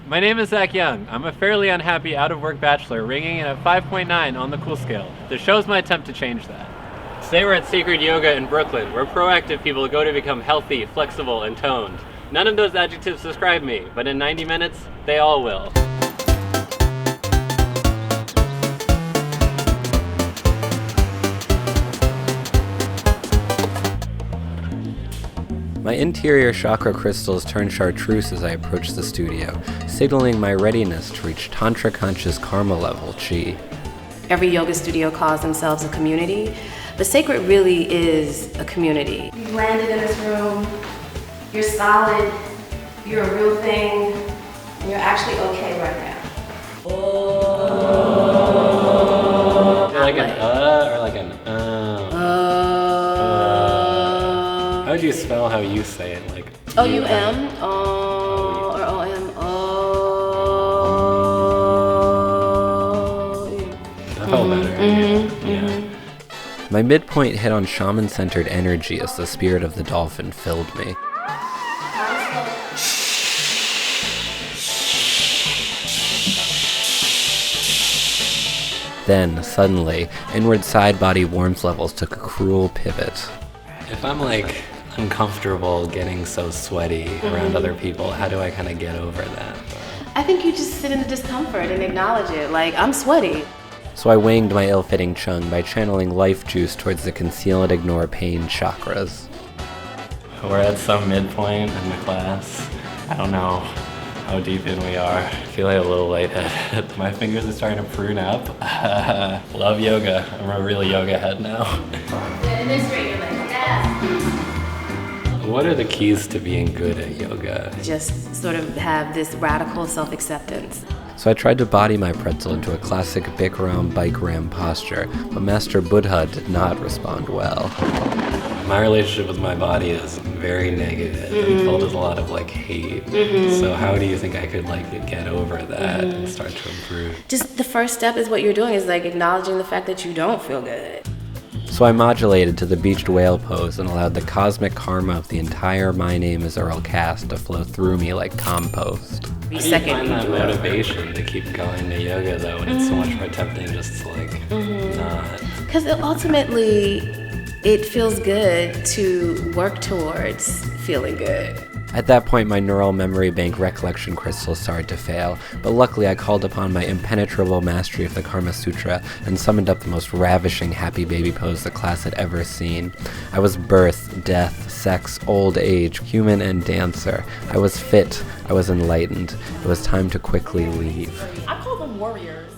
My name is Zack. I'm a fairly unhappy out-of-work bachelor, ringing in at 5.9 on the cool scale. The show's my attempt to change that. Today we're at Sacred Yoga in Brooklyn, where proactive people go to become healthy, flexible, and toned. None of those adjectives describe me, but in 90 minutes, they all will. My interior chakra crystals turn chartreuse as I approach the studio, signaling my readiness to reach Tantra Conscious Karma level chi. Every yoga studio calls themselves a community, but Sacred really is a community. You landed in this room, you're solid, you're a real thing, and you're actually okay right now. Oh. Like an or like an How would you spell how you say it? Like O-U-M, or O-M, That felt better. Yeah. My midpoint hit on shaman-centered energy as the spirit of the dolphin filled me. Then, suddenly, inward side-body warmth levels took a cruel pivot. If I'm like uncomfortable getting so sweaty around other people, how do I kind of get over that? I think you just sit in the discomfort and acknowledge it. Like, I'm sweaty. So I winged my ill-fitting chung by channeling life juice towards the conceal and ignore pain chakras. We're at some midpoint in the class. I don't know how deep in we are. I feel like a little lightheaded. My fingers are starting to prune up. Love yoga. I'm a real yoga head now. And then straight, you're like, yeah. What are the keys to being good at yoga? Just sort of have this radical self-acceptance. So I tried to body my pretzel into a classic Bikram bike ram posture, but Master Buddha did not respond well. My relationship with my body is very negative and filled with a lot of like hate. So how do you think I could like get over that and start to improve? Just the first step is what you're doing is like acknowledging the fact that you don't feel good. So I modulated to the beached whale pose and allowed the cosmic karma of the entire My Name is Earl cast to flow through me like compost. How do you find that motivation to keep going to yoga though when it's so much more tempting just to like not? Because ultimately, it feels good to work towards feeling good. At that point, my neural memory bank recollection crystals started to fail, but luckily I called upon my impenetrable mastery of the Karma Sutra and summoned up the most ravishing happy baby pose the class had ever seen. I was birth, death, sex, old age, human, and dancer. I was fit. I was enlightened. It was time to quickly leave. I call them warriors.